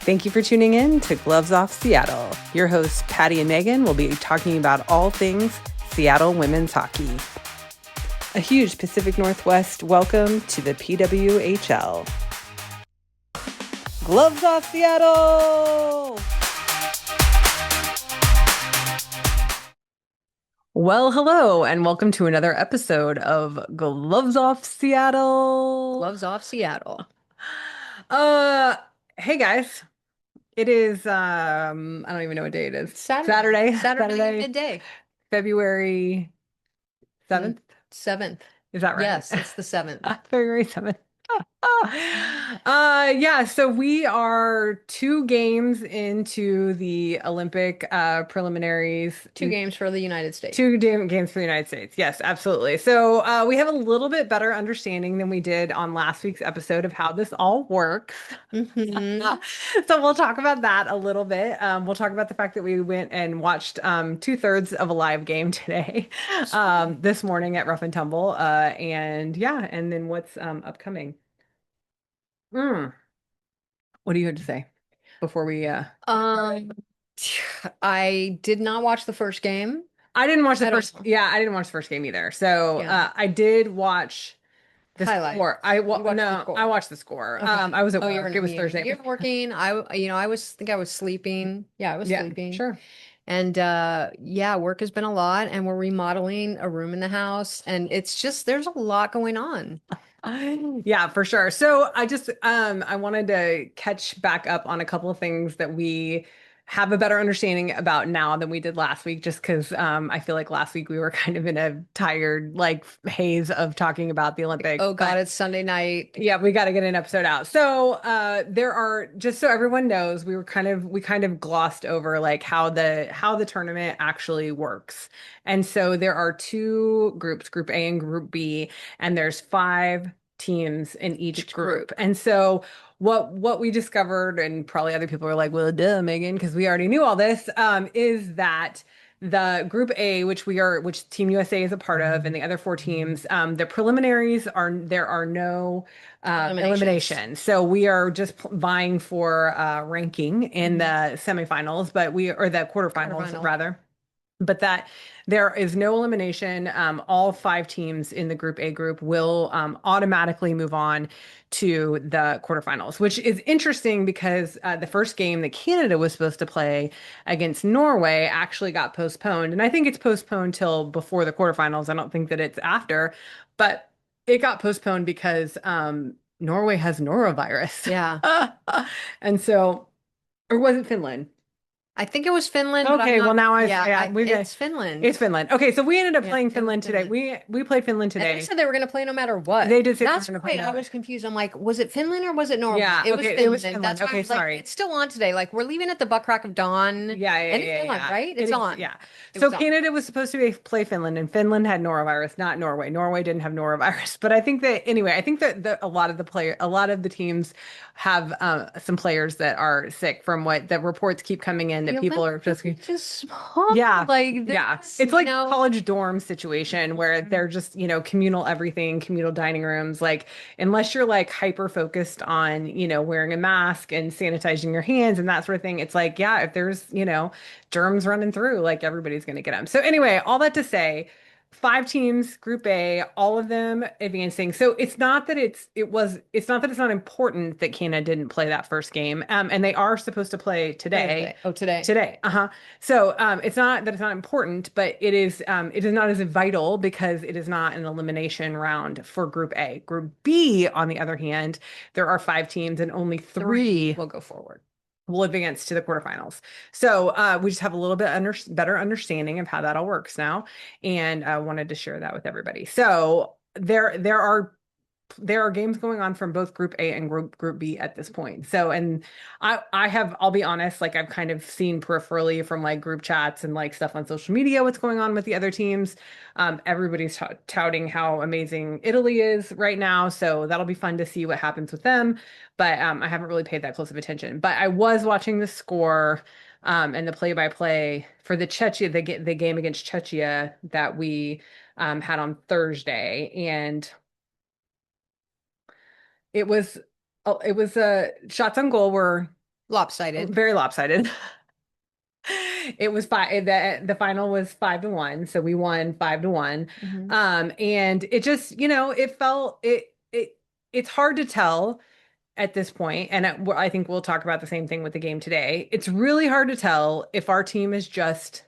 Thank you for tuning in to Gloves Off Seattle. Your hosts, Patti and Meagan, will be talking about all things Seattle women's hockey. A huge Pacific Northwest welcome to the PWHL. Gloves Off Seattle! Well, hello, and welcome to another episode of Gloves Off Seattle. Gloves Off Seattle. Hey guys. It is I don't even know what day it is. Saturday Midday. February 7th? 7th. Is that right? Yes, it's the 7th. February 7th. So we are 2 games into the Olympic preliminaries. 2 games for the United States. 2 games for the United States. Yes, absolutely. So we have a little bit better understanding than we did on last week's episode of how this all works. So we'll talk about that a little bit. We'll talk about the fact that we went and watched 2/3 of a live game today, this morning at Rough Tumble. And then what's upcoming. What do you have to say before we I did not watch the first game. I didn't watch the first game either. So I did watch the score. I watched the score. Okay. I was at work. It was Thursday. You're working. I was sleeping. Yeah, I was sleeping. Sure. And work has been a lot, and we're remodeling a room in the house, and it's just there's a lot going on. Yeah, for sure. So I just I wanted to catch back up on a couple of things that we have a better understanding about now than we did last week, just because I feel like last week we were kind of in a tired haze of talking about the Olympics. Oh God, it's Sunday night. Yeah, we got to get an episode out. So there are, just so everyone knows, we kind of glossed over how the tournament actually works. And so there are 2 groups, Group A and Group B, and there's 5 teams in each group. And so what we discovered, and probably other people were like, well, duh, Meagan, because we already knew all this, is that the Group A, which Team USA is a part of, and the other 4 teams, the preliminaries there are no eliminations. So we are just vying for ranking in the semifinals, or the quarterfinals rather. But that there is no elimination. All 5 teams in the Group A group will automatically move on to the quarterfinals, which is interesting because the first game that Canada was supposed to play against Norway actually got postponed. And I think it's postponed till before the quarterfinals. I don't think that it's after, but it got postponed because Norway has norovirus. Yeah. And so, or was it Finland? I think it was Finland. Okay, well now it's Finland. It's Finland. Okay, so we ended up playing Finland today. We played Finland today. And they said they were going to play no matter what. They did say that's why I was confused. I'm like, was it Finland or was it Norway? Yeah, it was Finland. That's why sorry. It's still on today. We're leaving at the butt crack of dawn. And it's still on, right? It's on. Yeah. So Canada was supposed to play Finland, and Finland had norovirus, not Norway. Norway didn't have norovirus. But I think that a lot of the teams have some players that are sick from what the reports keep coming in that people are just small. It's like college dorm situation where they're just, communal everything, communal dining rooms. Unless you're hyper focused on, wearing a mask and sanitizing your hands and that sort of thing, it's if there's, germs running through, everybody's going to get them. So anyway, all that to say, 5 teams, Group A, all of them advancing. So it's not that it's not important that Canada didn't play that first game. And they are supposed to play today. Today. So it's not that it's not important, but it is not as vital because it is not an elimination round for Group A. Group B, on the other hand, there are 5 teams and only 3 will go forward. Will advance to the quarterfinals. So we just have a little bit better understanding of how that all works now, and I wanted to share that with everybody. So there are games going on from both Group A and Group B at this point. So, and I'll be honest, I've kind of seen peripherally from group chats and stuff on social media what's going on with the other teams. Everybody's touting how amazing Italy is right now. So that'll be fun to see what happens with them. But I haven't really paid that close of attention. But I was watching the score and the play-by-play for the game against Czechia that we had on Thursday, and it was shots on goal were Lopsided. very lopsided. It was five. The final was 5-1, so we won 5-1. Hmm. And it just, it felt it's hard to tell at this point, and I think we'll talk about the same thing with the game today. It's really hard to tell if our team is just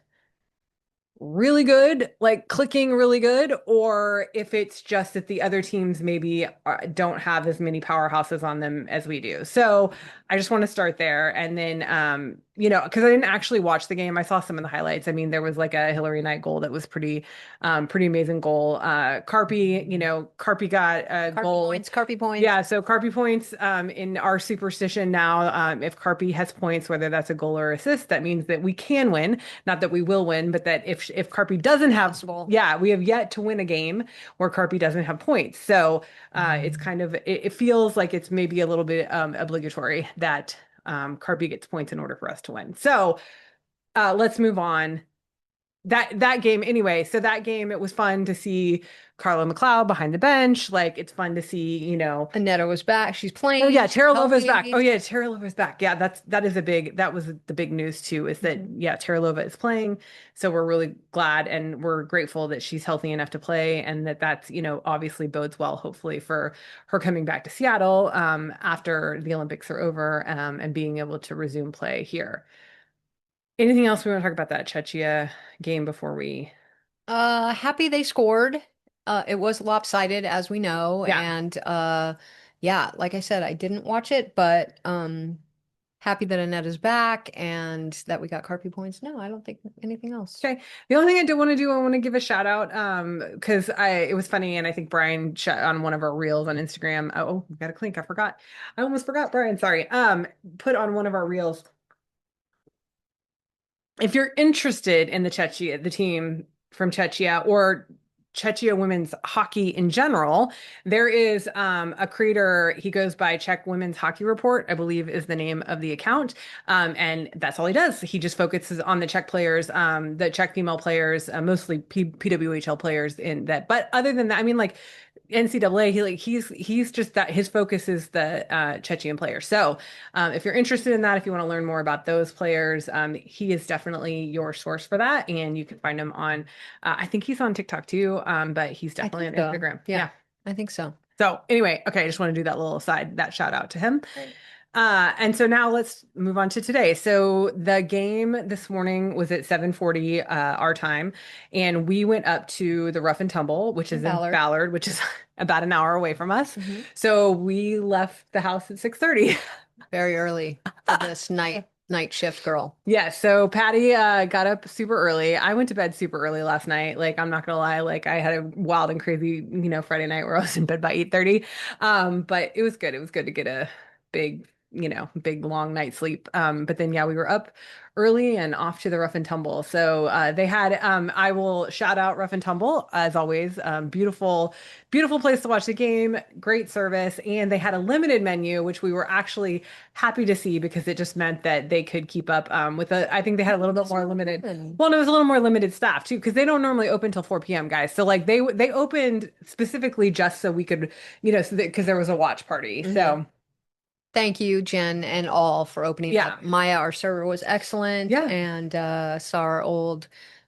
really good, like clicking really good, or if it's just that the other teams maybe don't have as many powerhouses on them as we do. So I just want to start there. And then, because I didn't actually watch the game, I saw some of the highlights. I mean, there was like a Hillary Knight goal that was pretty amazing goal. Carpi, Carpi got a Carpy goal. points, Carpy points. Yeah, so Carpi points in our superstition now, if Carpi has points, whether that's a goal or assist, that means that we can win. Not that we will win, but that if Carpi doesn't have, Possible. yeah, we have yet to win a game where Carpi doesn't have points. So it's kind of it feels like it's maybe a little bit obligatory that Carpi gets points in order for us to win. So let's move on. That game anyway. So that game, it was fun to see Carla McLeod behind the bench. Like it's fun to see, Aneta was back. She's Oh playing. yeah, She's Tara Lova's back. Oh healthy. yeah, Tara Lova's back. Yeah, that was the big news too, is that Mhm. yeah, Tara Lova is playing. So we're really glad and we're grateful that she's healthy enough to play, and that's, obviously bodes well, hopefully, for her coming back to Seattle after the Olympics are over and being able to resume play here. Anything else we want to talk about that Czechia game before we Happy they scored. It was lopsided, as we know, Yeah. and yeah, like I said, I didn't watch it, but happy that Aneta's back and that we got Carpy points. No, I don't think anything else. Okay. The only thing I do want to do, I want to give a shout out, because it was funny, and I think Brian shot on one of our reels on Instagram. Oh, we got a clink. I forgot. I almost forgot, Brian. Sorry. Put on one of our reels. If you're interested in the team from Czechia, or Czechia women's hockey in general, there is a creator. He goes by Czech Women's Hockey Report, I believe is the name of the account. And that's all he does. He just focuses on the Czech players, the Czech female players, mostly PWHL players in that. But other than that, I mean, like NCAA, he's just that his focus is the Chechen players. So if you're interested in that, if you want to learn more about those players, he is definitely your source for that, and you can find him on. I think he's on TikTok too, but he's I definitely think on so. Instagram. Yeah, Yeah. I think so. So anyway, okay, I just want to do that little side, that shout out to him. Right. And so now let's move on to today. So the game this morning was at 7:40 our time, and we went up to the Rough and Tumble, which In is in Ballard. Ballard, which is about an hour away from us. Hmm. So we left the house at 6:30. Very early for this night shift girl. Yeah, so Patty got up super early. I went to bed super early last night. Like, I'm not gonna lie, like I had a wild and crazy, Friday night where I was in bed by 8:30. But it was good. It was good to get a big, big long night's sleep. But then yeah, we were up early and off to the Rough and Tumble. So they had I will shout out Rough and Tumble as always. Beautiful, beautiful place to watch the game, great service, and they had a limited menu, which we were actually happy to see because it just meant that they could keep up with I think they had a little bit more limited. And Well, and it was a little more limited staff too, because they don't normally open till 4 p.m., guys. So like they opened specifically just so we could, so because there was a watch party. mhm. So Thank you, Jen, and all for opening yeah, up. Maya, our server was excellent, yeah. and saw our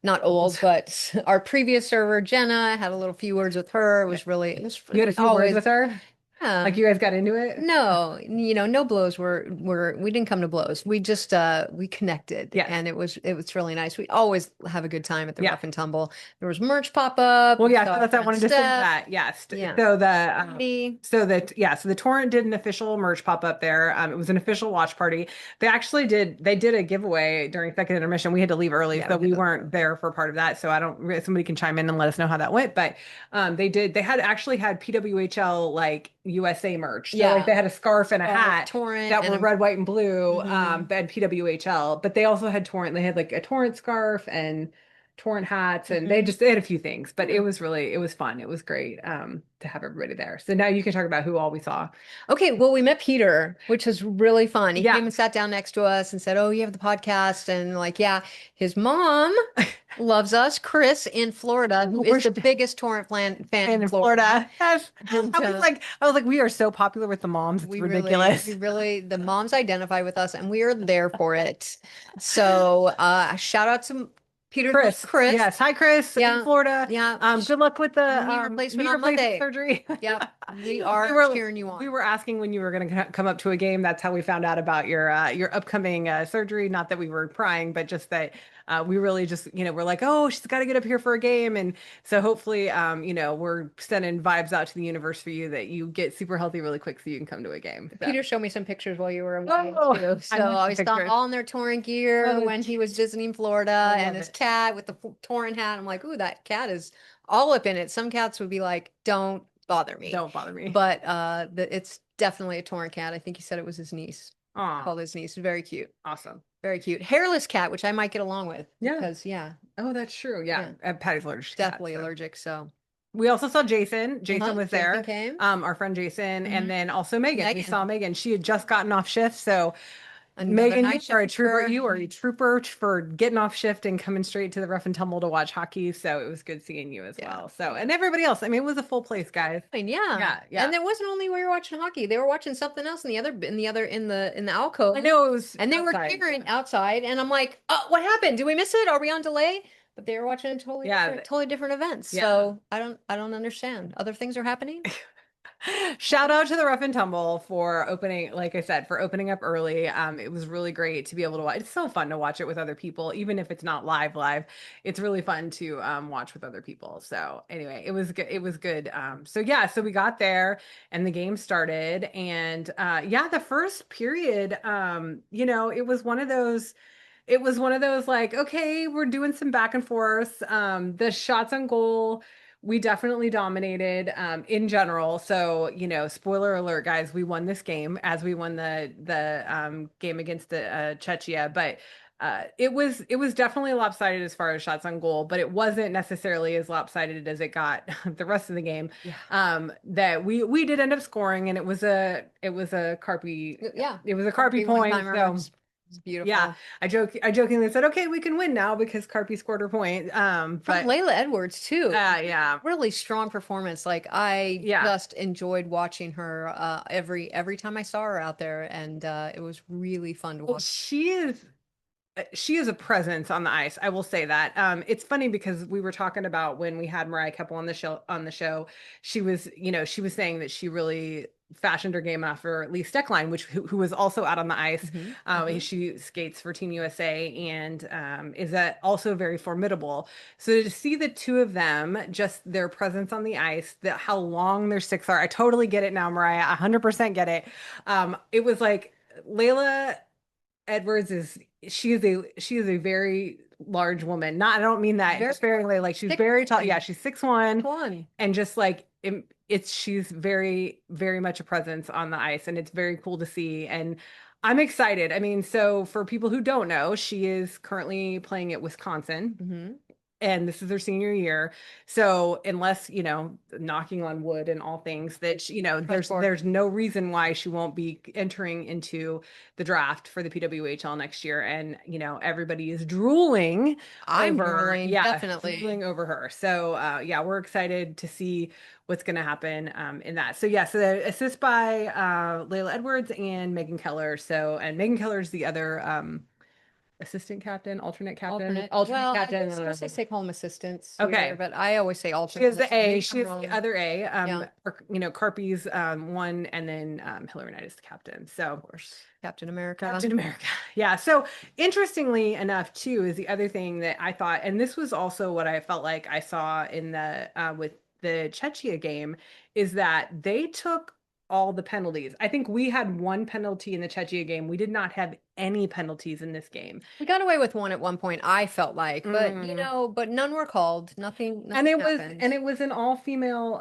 not old, but our previous server, Jenna, had a little few words with her. It was You had a few words always, with her, yeah. like you guys got into it. No, no blows we didn't come to blows. We just we connected Yes. and it was really nice. We always have a good time at the Yeah. Rough and Tumble. There was merch pop up. Well, We yeah, saw so our that's I friend wanted to say Steph. that. Yes. Yeah. So Andy. the Torrent did an official merch pop up there. It was an official watch party. They did a giveaway during second intermission. We had to leave early, Yeah, so we we did that. weren't there for part of that. So I don't somebody can chime in and let us know how that went. But they had actually had PWHL like USA merch. So like Yeah. they had a scarf and a hat Torrent that were and red, white, and blue, mhm. and PWHL. But they also had Torrent. They had like a Torrent scarf and Torrent hats, and Hmm. they had a few things, but Hmm. it was fun. It was great to have everybody there. So now you can talk about who all we saw. Okay, well, we met Peter, which was really fun. He Yeah. came and sat down next to us and said, "Oh, you have the podcast," and like, yeah, his mom loves us, Chris in Florida, who is We're the biggest Torrent fan in in Florida. Florida. Yes. And I was like, we are so popular with the moms. It's we ridiculous. really, the moms identify with us, and we are there for it. So, shout out to Peter's mom, Chris. Chris. Yes. Hi, Chris in Yeah, Florida. yeah. Good luck with the Knee replacement knee on replacement Monday. surgery. Yep, we We are were cheering you we on. were asking when you were going to come up to a game. That's how we found out about your upcoming surgery. Not that we were prying, but just that we really just we're like, oh, she's got to get up here for a game, and so hopefully we're sending vibes out to the universe for you that you get super healthy really quick so you can come to a game. So, Peter showed me some pictures while you were away oh, too. I So love I the saw pictures. all in their touring gear Oh, when he was visiting Florida I and love his it. cat with the touring hat. I'm like, ooh, that cat is all up in it. Some cats would be like, don't bother me. Don't bother me. But it's definitely a touring cat. I think he said it was his niece. Aw, Called his niece. Very cute. awesome. Very cute. Hairless cat, which I might get along with Yeah. because yeah, Oh, that's true. Yeah. yeah, Patty's allergic to cats. definitely So. allergic. So We also saw Jason. Jason was Jason there, came. our friend Jason, and Hmm. then also Megan. We Megan, saw Megan. She had just gotten off shift, so another Megan, night shifter. you are a trooper for getting off shift and coming straight to the Rough and Tumble to watch hockey. So it was good seeing you as Yeah. well. So and everybody else. I mean, it was a full place, guys. Fine, yeah. Yeah, And yeah. there wasn't only we were watching hockey, they were watching something else in the alcove. I know it was And they were outside. cheering outside and I'm like, "Oh, what happened? Did we miss it? Are we on delay?" But they were watching Yeah, totally different events. yeah. So I don't understand. Other things are happening? Shout out to the Rough and Tumble for opening, like I said, for opening up early. It was really great to be able to watch. It's so fun to watch it with other people, even if it's not live. It's really fun to watch with other people. So anyway, it was good. It was good. So yeah, so we got there and the game started, and yeah, the first period, it was one of those. It was one of those like, okay, we're doing some back and forth. The shots on goal, we definitely dominated in general. So, spoiler alert, guys, we won this game as we won the game against the Czechia, but it was definitely lopsided as far as shots on goal, but it wasn't necessarily as lopsided as it got the rest of the game. Yeah. That we did end up scoring, and it was a Carpi Yeah. it was a Carpi Rugby one point. timer. So. It's Yeah, beautiful. I jokingly said, okay, we can win now because Carpi scored her point. From But Layla Edwards too. yeah, Really strong performance. Like I yeah. just enjoyed watching her every time I saw her out there, and it was really fun to Well, watch. she is a presence on the ice. I will say that. It's funny because we were talking about when we had Mariah Keppel on the show. She was saying that she really fashioned her game after Lee Steckline, who was also out on the ice. Hmm. Hmm. She skates for Team USA and is also very formidable. So to see the two of them, just their presence on the ice, how long their sticks are, I totally get it now, Mariah. 100% get it. It was like Layla Edwards is she is a very large woman. Not I don't mean that Very sparingly. Like she's thick very tall. Yeah, woman. she's 6'1", One. and just like it's she's very much a presence on the ice, and it's very cool to see. And I'm excited. I mean, so for people who don't know, she is currently playing at Wisconsin Hmm. and this is her senior year. So unless, knocking on wood and all things that, Press forward. there's no reason why she won't be entering into the draft for the PWHL next year. And, everybody is I'm drooling, definitely. drooling over her. So, yeah, we're excited to see what's going to happen in that. So, yeah, so the assist by Layla Edwards and Megan Keller. So, and Megan Keller is the other assistant captain, Alternate. alternate Well, I captain. was supposed to say home assistants here, Okay. but I always say She is alternate. the So A. maybe She I'm is the wrong. other A. Yeah, Carpy's one, and then Hillary Knight is the captain. of So course. Captain America. Captain America. Yeah. So interestingly enough, too, is the other thing that I thought, and this was also what I felt like I saw in the with the Czechia game, is that they took all the penalties. I think we had one penalty in the Czechia game. We did not have any penalties in this game. We got away with one at one point, I felt like, but you Mm. know, but none were called. Nothing happened. And it was an all female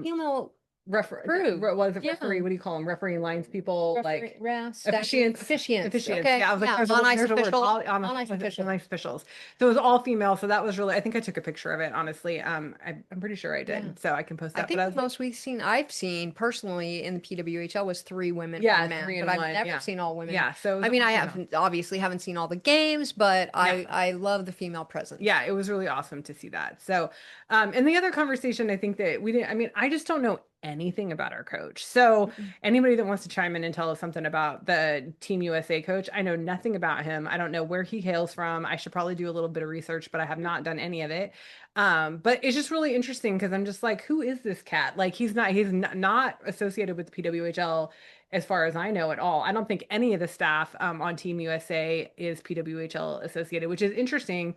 Female Crew. what is it, referee? Yeah. What do you call them? Referee lines people, Referee, like staging, officiants. Yeah, Okay. I was like, Yeah. there's On ice a word, official. all on On ice official. nice officials. So it was all female. So that was really, I think I took a picture of it, honestly. I'm pretty sure I Yeah. did. So I can post I that. But think I the was, most I've seen personally in the PWHL was three women, one yeah, man, three but and I've one. never Yeah. seen all women. Yeah. So it was I mean, all I female. haven't obviously haven't seen all the games, but Yeah. I love the female presence. Yeah, it was really awesome to see that. So, and the other conversation, I think that we didn't, I mean, I just don't know anything about our coach. So, Mm-mm. anybody that wants to chime in and tell us something about the Team USA coach, I know nothing about him. I don't know where he hails from. I should probably do a little bit of research, but I have not done any of it. But it's just really interesting because I'm just like, who is this cat? Like, not associated with the PWHL as far as I know at all. I don't think any of the staff on Team USA is PWHL associated, which is interesting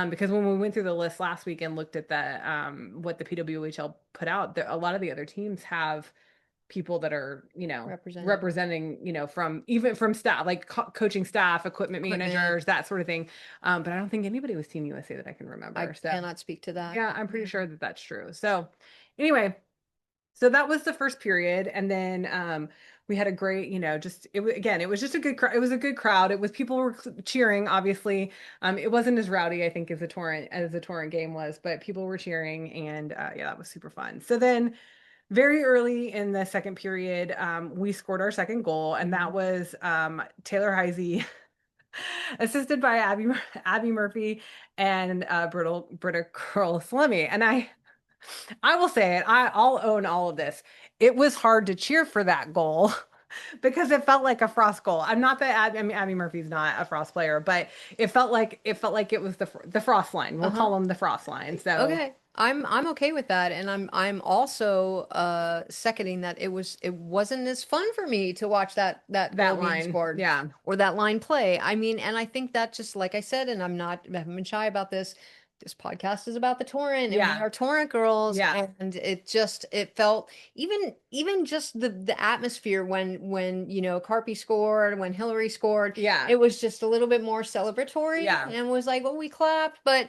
because when we went through the list last week and looked at the what the PWHL put out, a lot of the other teams have people that are, Representing representing, from even from staff, like coaching staff, equipment equipment. managers, that sort of thing. But I don't think anybody was Team USA that I can I remember. So cannot speak to that. yeah, I'm pretty Yeah. sure that that's true. So anyway, so that was the first period, and then we had a great, just it was again, it was just a good crowd. It was a good crowd. It was people were cheering, obviously. It wasn't as rowdy, I think, as the Torrent game was, but people were cheering, and yeah, that was super fun. So then, very early in the second period, we scored our second goal, and that Mhm. was Taylor Heisey, assisted by Abby Murphy and Britta Curl Salemi, and I will say it. I'll own all of this. It was hard to cheer for that goal because it felt like a Frost goal. I'm not that I mean Abby Murphy's not a Frost player, but it felt like it was the Frost line. We'll Uh-huh. call them the Frost line. So Okay. I'm okay with that, and I'm also seconding that it wasn't as fun for me to watch that goal that being line, scored yeah, or that line play. I mean, and I think that just like I said, and I haven't been shy about this. This podcast is about the Torrent, and we yeah, are Torrent girls, yeah, and it felt even just the atmosphere when Carpy scored, when Hillary scored, yeah, it was just a little bit more celebratory, yeah. and was like, well, we clapped, but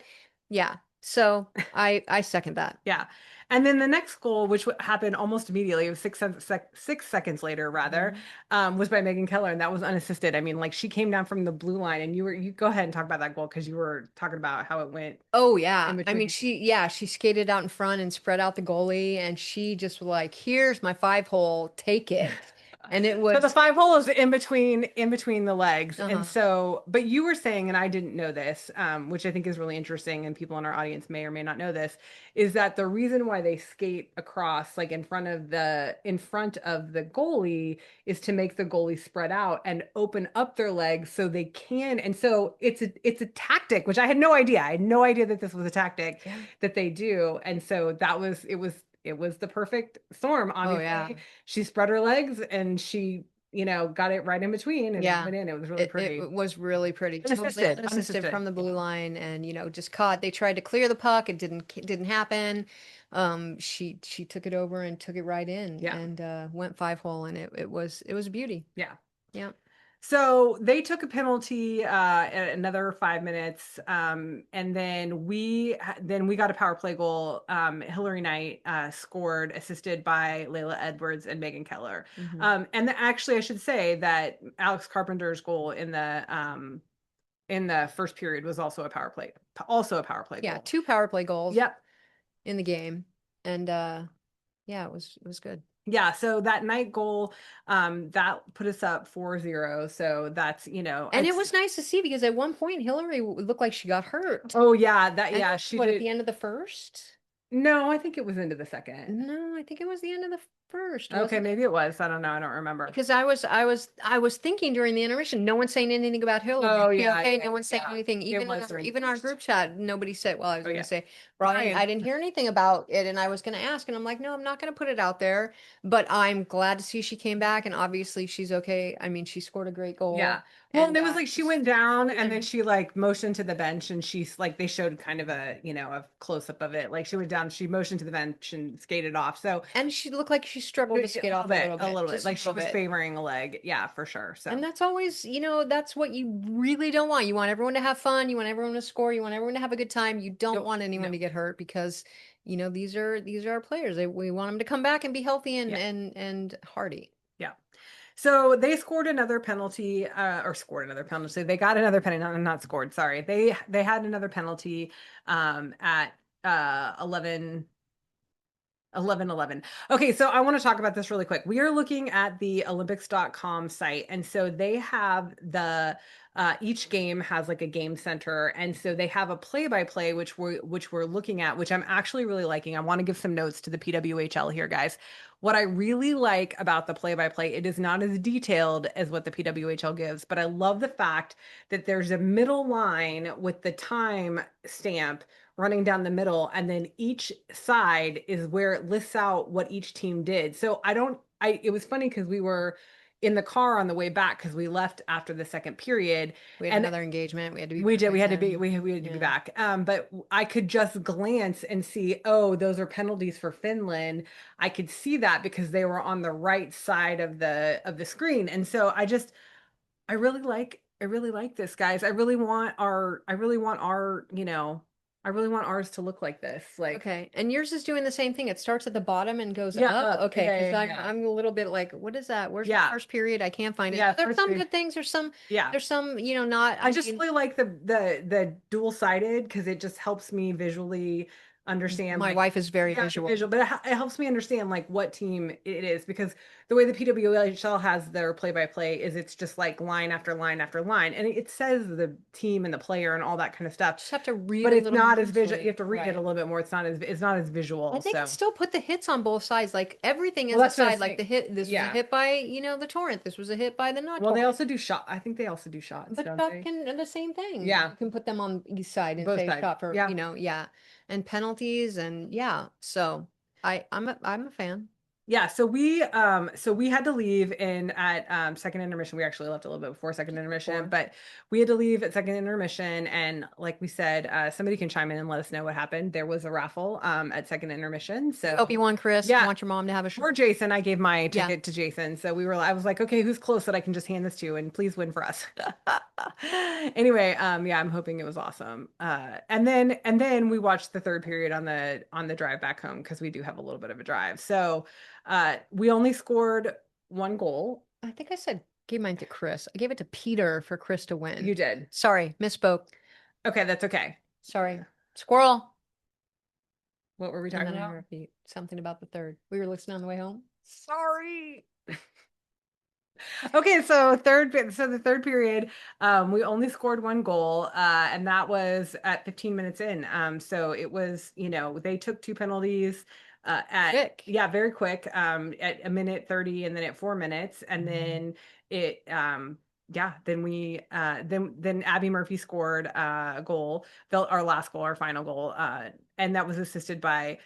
yeah. So I second that. Yeah. And then the next goal, which happened almost immediately, it was 6 seconds later, rather, Mhm. was by Megan Keller, and that was unassisted. I mean, like she came down from the blue line, and you go ahead and talk about that goal because you were talking about how it went Oh yeah. in I mean between. she skated out in front and spread out the goalie and she just was like, here's my 5 hole, take it. And it So the was 5 hole is in between the legs. And uh-huh. so, but you were saying, and I didn't know this, which I think is really interesting, and people in our audience may or may not know this, is that the reason why they skate across, like in front of the goalie, is to make the goalie spread out and open up their legs so they can. And so it's a tactic, which I had no idea. I had no idea that this was a tactic Yeah. that they do. And so it was the perfect storm, Oh yeah. obviously. She spread her legs and she, got it right in between and Yeah. went in. It was really It pretty. was really pretty. Totally Unassisted, unassisted unassisted. from the blue Yeah. line and just caught. They tried to clear the puck. It didn't happen. She took it over and took it right in Yeah. and went 5 hole and it was a beauty. Yeah. Yeah. So they took a penalty at another 5 minutes, and then we got a power play goal. Hillary Knight scored, assisted by Layla Edwards and Megan Keller. Hmm. Actually, I should say that Alex Carpenter's goal in the first period was also a power play Yeah, goal. 2 power play goals Yep. in the game. And yeah, it was good. Yeah, so that night goal, that put us up 4-0. So that's, And it was nice to see because at one point Hillary looked like she got hurt. oh yeah, And it was she what at did. the end of the first? No, I think it was into the second. No, I think it was the end of the first, Okay, wasn't it? maybe it was. I don't know. I don't remember. Because I was thinking during the intermission, no one's saying anything about Hillary. Is Oh she yeah, okay? yeah, No one's saying yeah. anything. It Even in was our during the even our first. group chat, nobody said. Well, I was Oh gonna yeah. say, Brian, I Brian. didn't hear anything about it, and I was gonna ask, and I'm like, no, I'm not gonna put it out there. But I'm glad to see she came back, and obviously she's okay. I mean, she scored a great Yeah. goal, Well, and and it was like she she's went down and then frozen. she like motioned to the bench and she's like they showed kind of a close up of it. Like she went down, she motioned to the bench and skated off. So And she looked like she struggled to a skate little off a bit, little a bit, little bit. just a Like she little was bit. favoring a leg. Yeah, for sure. And So that's always, that's what you really don't want. You want everyone to have fun. You want everyone to score. You want everyone to have a good time. You don't nope, want anyone no. to get hurt because these are our players. We want them to come back and be healthy and Yeah. and hardy. Yeah. So they scored another penalty, or scored another penalty. They got another penalty, not scored. Sorry, they had another penalty at 11. 11. Okay, so I want to talk about this really quick. We are looking at the Olympics.com site, and so they have each game has like a game center, and so they have a play-by-play which we're looking at, which I'm actually really liking. I want to give some notes to the PWHL here, guys. What I really like about the play-by-play, it is not as detailed as what the PWHL gives, but I love the fact that there's a middle line with the time stamp running down the middle, and then each side is where it lists out what each team did. So it was funny because we were in the car on the way back because we left after the second period, We had and another engagement. We had to be we back did. by We had to be. 10. We had to be Yeah. back. But I could just glance and see. Oh, those are penalties for Finland. I could see that because they were on the right side of the screen, and so I really like this, guys. I really want our, I really want ours to look like this. Like, Okay. And yours is doing the same thing. It starts at the bottom and goes yeah, up. up. Okay. Yeah, Because yeah, I'm yeah. I'm a little bit like, what is that? Where's the Yeah. first period? I can't find it. Yeah, So there's first some period. good things. Yeah. There's some, not, I I just mean, really like the dual-sided because it just helps me visually understand my like wife is very yeah, the visual. visual, but it helps me understand like what team it is because the way the PWHL has their play-by-play is it's just like line after line after line, and it says the team and the player and all that kind of stuff, Just have to read but a it's little not more as visual. You into have to read it a right. little bit more. It's not as I visual. think it So, still put the hits on both sides. Like everything well, is a that's what I side. was Like saying. the hit, this was a Yeah. hit by, the Torrent. This was a hit by the not Well, they Torrent. also do shot. I think they also do shots, But don't shot they? can the same thing. Yeah, You can put them on each side and both say sides. shot for, Yeah. yeah. And penalties and yeah. So I'm a fan. Yeah, so we had to leave in at second intermission. We actually left a little bit before second intermission, Or but we had to leave at second intermission, and like we said, somebody can chime in and let us know what happened. There was a raffle at second intermission. we hope So you won, Chris. yeah, Want your mom to have a or shirt. Jason, I gave my Yeah. ticket to Jason. So I was like, okay, who's close that I can just hand this to and please win for us. Anyway, yeah, I'm hoping it was awesome. And then we watched the third period on the drive back home because we do have a little bit of a drive. So we only scored one goal. I think I said gave mine to Chris. I gave it to Peter for Chris to win. You did. Sorry, misspoke. Okay, that's okay. Sorry. Squirrel. What were we And talking then I about? repeat something about the third. We were listening on the way home. Sorry. Okay, so the third period, we only scored one goal, and that was at 15 minutes in. So it was, they took two penalties at Quick. yeah, very quick, at a minute 30 and then at 4 minutes, and then it yeah, then then Abby Murphy scored a goal, our last goal, our final goal, and that was assisted by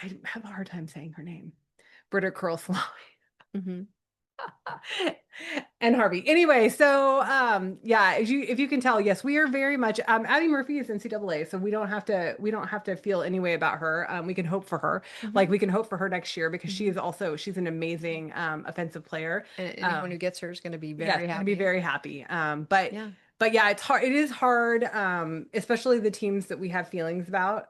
I have a hard time saying her name, Britta Curl. Hmm. And Harvey. Anyway, so yeah, if you can tell, yes, we are very much Addie Murphy is NCAA, so we don't have to feel any way about her. We can hope for her. Hmm. Like we can hope for her next year because Hmm. she's an amazing offensive player. And anyone who Um gets her is going to be yes, very gonna be happy. very happy. But Yeah. but yeah, it's hard. It is hard, especially the teams that we have feelings about.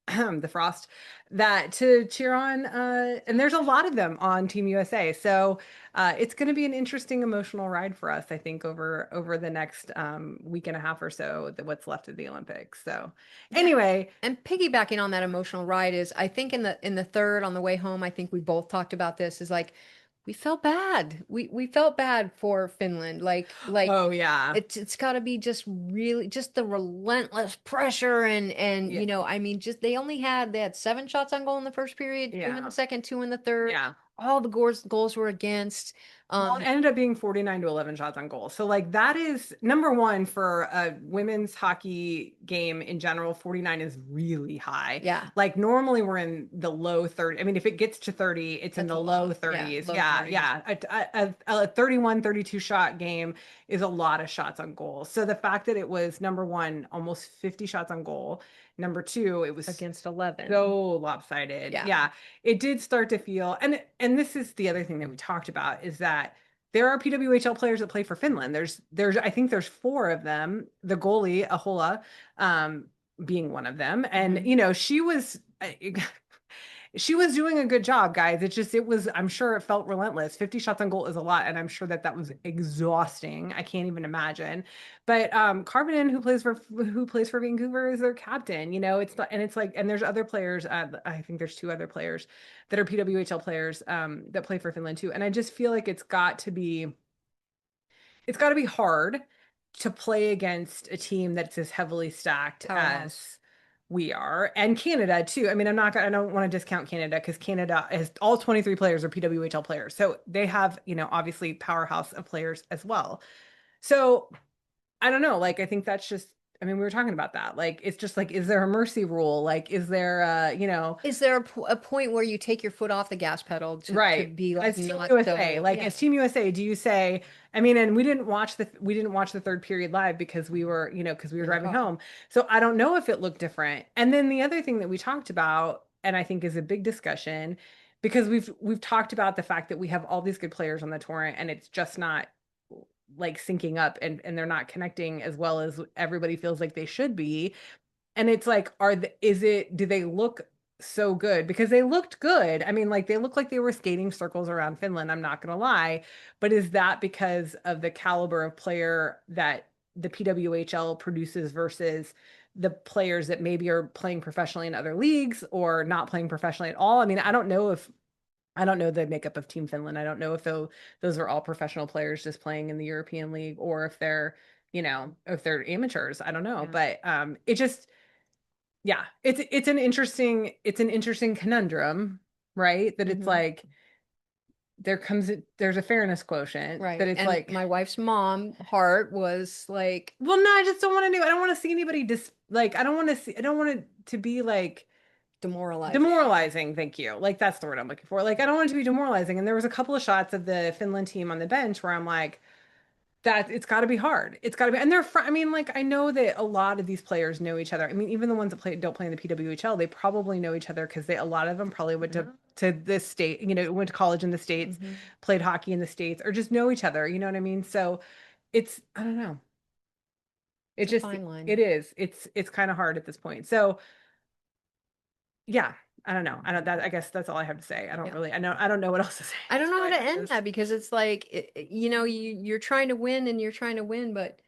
The Frost that to cheer on and there's a lot of them on Team USA, so it's going to be an interesting emotional ride for us, I think, over the next week and a half or so, what's left of the Olympics. So Yeah. anyway, And piggybacking on that emotional ride is I think in the third on the way home, I think we both talked about this is like we felt bad. We felt bad for Finland. Like oh yeah, it's got to be just really just the relentless pressure and yeah, I mean just they had 7 shots on goal in the first period, 2 in the yeah, second, 2 in the third. yeah. All the goals were against. Well, it ended up being 49 to 11 shots on goal. So like that is number one for a women's hockey game in general. 49 is really high. Yeah, Like normally we're in the low 30. I mean, if it gets to 30, it's in that's a the low lot. Yeah, 30s. low Yeah, 30s. yeah. A 31, 32 shot game is a lot of shots on goal. So the fact that it was number one, almost 50 shots on goal. Number two, it was Against 11. so lopsided. Yeah. Yeah, it did start to feel, and this is the other thing that we talked about is that there are PWHL players that play for Finland. I think there's four of them. The goalie, Ahola, being one of them. And, Hmm. you know, she was doing a good job, guys. It was, I'm sure it felt relentless. 50 shots on goal is a lot. And I'm sure that that was exhausting. I can't even imagine. But Carvinen, who plays for Vancouver, is their captain. You know, it's not, and it's like, and there's other players. I think there's two other players that are PWHL players that play for Finland too. And I just feel like it's got to be hard to play against a team that's as heavily stacked Powerhouse. as we are, and Canada too. I mean, I don't want to discount Canada because Canada is all 23 players are PWHL players. So they have, you know, obviously powerhouse of players as well. So I don't know. Like, I think that's just, I mean, we were talking about that. Like, it's just like, is there a mercy rule? Like, is there, you know, Is there a point where you take your foot off the gas pedal to right. be like As Team not USA, so, like yeah. as Team USA, do you say, I mean, and we didn't watch the third period live because we were, you know, because we were In the driving car. home. So I don't know if it looked different. And then the other thing that we talked about, and I think is a big discussion, because we've talked about the fact that we have all these good players on the torrent and it's just not like syncing up and they're not connecting as well as everybody feels like they should be. And it's like, is it, do they look so good? Because they looked good. I mean, like they look like they were skating circles around Finland, I'm not gonna lie. But is that because of the caliber of player that the PWHL produces versus the players that maybe are playing professionally in other leagues or not playing professionally at all? I mean, I don't know the makeup of Team Finland. I don't know if those are all professional players just playing in the European League or if they're, you know, if they're amateurs. I don't know. Yeah. But it just yeah, it's an interesting conundrum, right? That it's Hmm. like there's a fairness quotient that Right. it's And like, my wife's mom, Heart, was like well, no, I just don't want to do. I don't want to see anybody like I don't want to see. I don't want it to be like demoralizing. demoralizing. Thank you. Like that's the word I'm looking for. Like I don't want it to be demoralizing. And there was a couple of shots of the Finland team on the bench where I'm like, that it's got to be hard. It's got to be, and I mean, like I know that a lot of these players know each other. I mean, even the ones that don't play in the PWHL, they probably know each other because a lot of them probably went Yeah. to this state, you know, went to college in the States, Hmm. played hockey in the States, or just know each other. You know what I mean? So I don't know. It It's a just fine line. it is. It's kind of hard at this point. So yeah, I don't know. I guess that's all I have to say. Yeah. I don't know what else to say I at don't this know how point. to end that because it's like, you know, you're trying to win and you're trying to win, but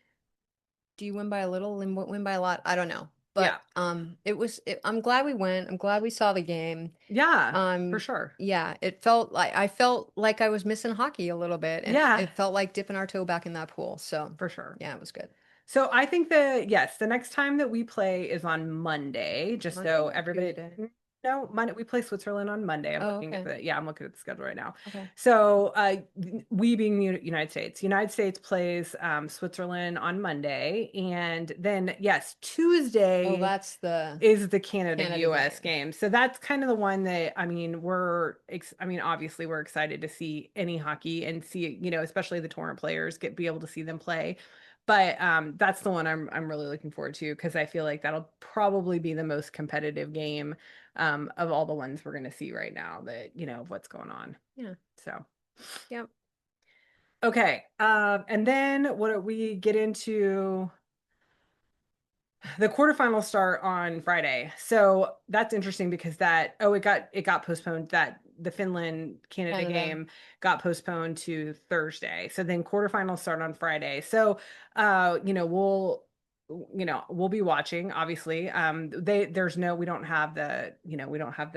do you win by a little and win by a lot? I don't know. Yeah. But I'm glad we went. I'm glad we saw the game. Yeah, for Um, sure. yeah, it felt like I felt like I was missing hockey a little bit, and Yeah, it felt like dipping our toe back in that pool. So, for sure. yeah, it was good. So I think that yes, the next time that we play is on Monday, just Monday so or everybody Tuesday? no, Monday we play Switzerland on Monday. Oh, okay. I'm looking at the schedule right now. Okay. So we being the United States. United States plays Switzerland on Monday, and then yes, Oh, Tuesday that's the is the Canada Canada US game. game. So that's kind of the one that I mean, I mean, obviously we're excited to see any hockey and see, you know, especially the Torrent players be able to see them play. But that's the one I'm really looking forward to because I feel like that'll probably be the most competitive game of all the ones we're going to see right now that, you know, of what's going on. Yeah. So, Yep. okay. And then what do we get into? The quarterfinals start on Friday. So that's interesting because it got postponed that the Finland Canada Canada. game got postponed to Thursday. So then quarterfinals start on Friday. So you know, we'll be watching obviously. We don't have we don't have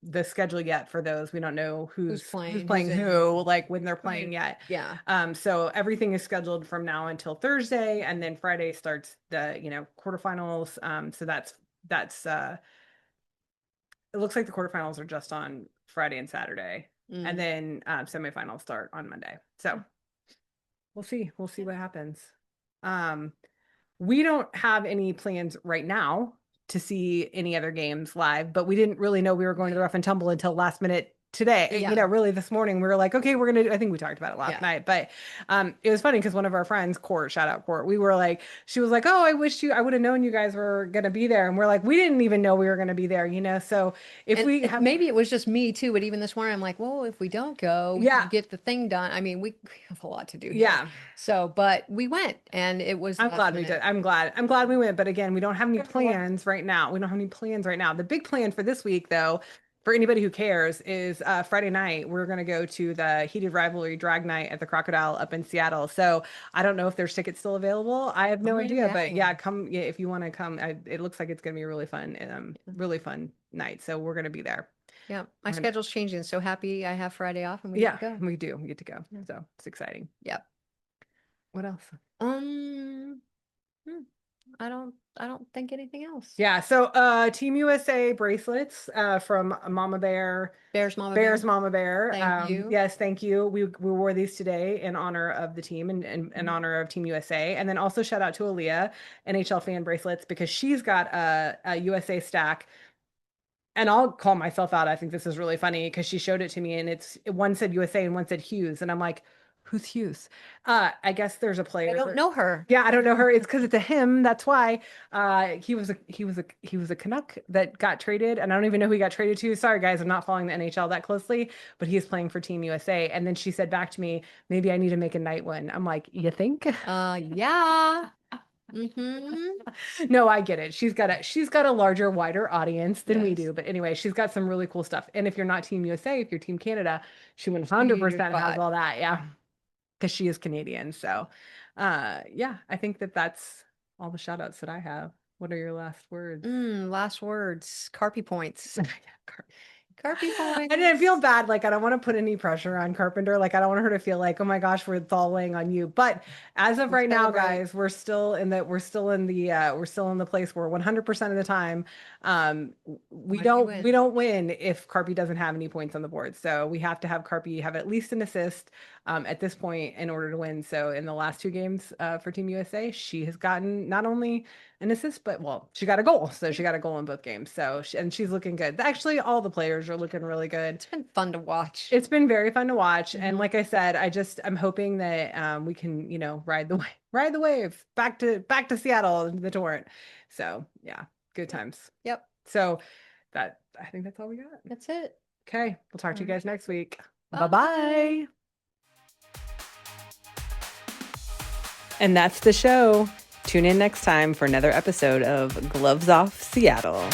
the schedule yet for those. We don't know Who's who's playing? Who's playing in? who, like when they're Right. playing yet. Yeah. So everything is scheduled from now until Thursday, and then Friday starts the, you know, quarterfinals. So that's it looks like the quarterfinals are just on Friday and Saturday, and Mm. then semifinals start on Monday. So we'll see Yeah. what happens. Um, we don't have any plans right now to see any other games live, but we didn't really know we were going to the Right. Rough and Tumble until last minute today, Yeah. really this morning. We were like, okay, we're gonna do, I think we talked about it last Yeah. night, but it was funny because one of our friends, Court, shout out Court, we were like, she was like, oh, I would have known you guys were gonna be there. And we're like, we didn't even know we were gonna be there, so if And we have, maybe it was just me too, but even this morning I'm like, well, if we don't go, we yeah, could get the thing done. I mean, we have a lot to do here. yeah. So, but we went and it was I'm last glad we did. minute. I'm glad we went. But again, we don't have any plans right now. We don't have any plans right now. The big plan for this week, though, for anybody who cares, is Friday night. We're going to go to the Heated Rivalry Drag Night at the Crocodile up in Seattle. So I don't know if there's tickets still available. I have no Oh idea. But yeah. yeah, come yeah, if you want to come. It looks like it's going to be a really fun night. So we're going to be there. Yeah. My We're gonna, schedule's changing. So happy I have Friday off and we get yeah, to go. we do. We get to go. Yeah. So it's exciting. Yep. What else? Um, hmm, I don't think anything else. Yeah, so Team USA bracelets from Mama Bear, Bears, Mama Bears Bear. Mama Bear. Thank you. Yes, thank you. We wore these today in honor of the team and in Mhm. honor of Team USA. And then also shout out to Aaliyah, NHL fan bracelets, because she's got a USA stack. And I'll call myself out. I think this is really funny because she showed it to me and one said USA and one said Hughes. And I'm like, who's Hughes? I guess there's a I don't player. know her. Yeah, I don't know her. It's because it's a him. That's why. He was a Canuck that got traded, and I don't even know who he got traded to. Sorry, guys, I'm not following the NHL that closely, but he's playing for Team USA. And then she said back to me, maybe I need to make a night one. I'm like, you think? Yeah. Mm-hmm. No, I get it. She's got a larger, wider audience than we Yes. do. But anyway, she's got some really cool stuff. And if you're not Team USA, if you're Team Canada, she Huge 100% has spot. all that. Yeah, because she is Canadian. So, yeah, I think that's all the shout outs that I have. What are your last words? Last words. Carpy points. Yeah, Car- Carpy I didn't feel points. bad. Like, I don't want to put any pressure on Carpenter. Like, I don't want her to feel like, oh my gosh, it's all laying on you. But as of We right now, celebrate. guys, we're still in the place where 100% of the time, um, we Carpy don't, we wins. don't win if Carpy doesn't have any points on the board. So we have to have Carpy have at least an assist, at this point in order to win. So in the last two games, for Team USA, she has gotten not only an assist, but well, she got a goal. So she got a goal in both games. So and she's looking good. Actually, all the players are looking really good. It's been fun to watch. It's been very fun to watch. And Mhm. like I said, I'm hoping that we can, ride the wave back to Seattle and the Torrent. So yeah, good Yep. times. Yep. So I think that's all we got. That's it. Okay, we'll talk to you All right. guys next week. Bye. Bye-bye. And that's the show. Tune in next time for another episode of Gloves Off Seattle.